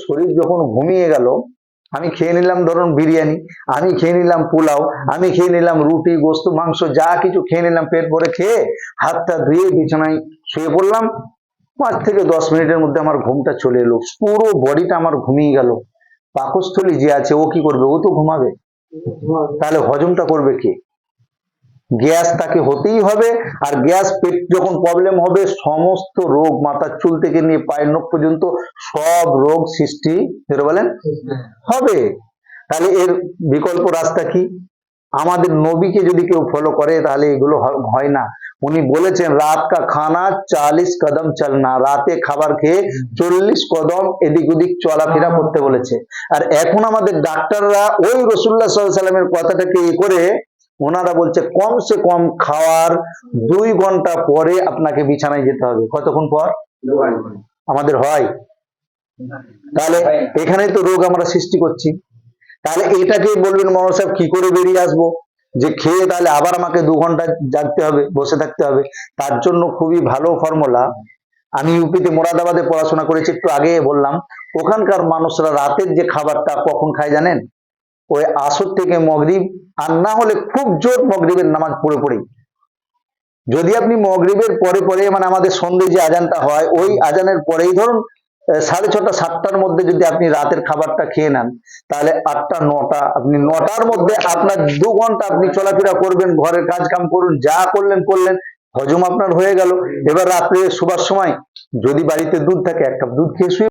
শরীর যখন ঘুমিয়ে গেল, আমি খেয়ে নিলাম ধরুন বিরিয়ানি, আমি খেয়ে নিলাম পোলাও, আমি খেয়ে নিলাম রুটি গোস্ত মাংস যা কিছু খেয়ে নিলাম, পেট ভরে খেয়ে হাতটা ধুয়ে বিছানায় শুয়ে পড়লাম। 5 থেকে 10 মিনিটের মধ্যে আমার ঘুমটা চলে এলো, পুরো বডিটা আমার ঘুমিয়ে গেল। পাকস্থলী যে আছে ও কি করবে? ও তো ঘুমাবে। তাহলে হজমটা করবে কে? গ্যাস তাকে হতেই হবে। আর গ্যাস পেট যখন প্রবলেম হবে, সমস্ত রোগ মাথার চুল থেকে নিয়ে পায়ের নখ পর্যন্ত সব রোগ সৃষ্টি বলেন হবে। তাহলে এর বিকল্প রাস্তা কি? আমাদের নবীকে যদি কেউ ফলো করে তাহলে এগুলো হয় না। উনি বলেছেন রাত কা খানা 40 কদম চলনা, রাতে খাবার খেয়ে 40 কদম এদিক ওদিক চলাফেরা করতে বলেছে। আর এখন আমাদের ডাক্তাররা ওই রাসূলুল্লাহ সাল্লাল্লাহু আলাইহি সাল্লামের কথাটাকে করে ওনারা বলছে কমসে কম খাওয়ার 2 ঘন্টা পরে আপনাকে বিছানায় যেতে হবে। কতক্ষণ পর? আমাদের হয়? তাহলে এখানে তো রোগ আমরা সৃষ্টি করছি। তাহলে এটাকে বলবেন মৌলানা সাহেব কি করে বেরিয়ে আসবো? যে খেয়ে তাহলে আবার আমাকে 2 ঘন্টা জাগতে হবে, বসে থাকতে হবে? তার জন্য খুবই ভালো ফর্মুলা। আমি ইউপিতে মোরাদাবাদে পড়াশোনা করেছি, একটু আগে বললাম। ওখানকার মানুষরা রাতের যে খাবারটা কখন খায় জানেন? ওই আসর থেকে মগরিব, আর না হলে খুব জোর মগরিবের নামাজ পড়ে পড়ে। যদি আপনি মগরিবের পরে পরে মানে আমাদের সন্ধ্যে যে আজানটা হয় ওই আজানের পরেই ধরুন 6:30 7টার মধ্যে যদি আপনি রাতের খাবারটা খেয়ে নেন, তাহলে 8টা 9টা আপনি 9টার মধ্যে আপনার 2 ঘন্টা আপনি চলাফেরা করবেন, ঘরের কাজ কাম করুন, যা করলেন, হজম আপনার হয়ে গেল। এবার রাত্রে শোবার সময় যদি বাড়িতে দুধ থাকে 1 কাপ দুধ খেয়ে শুয়ে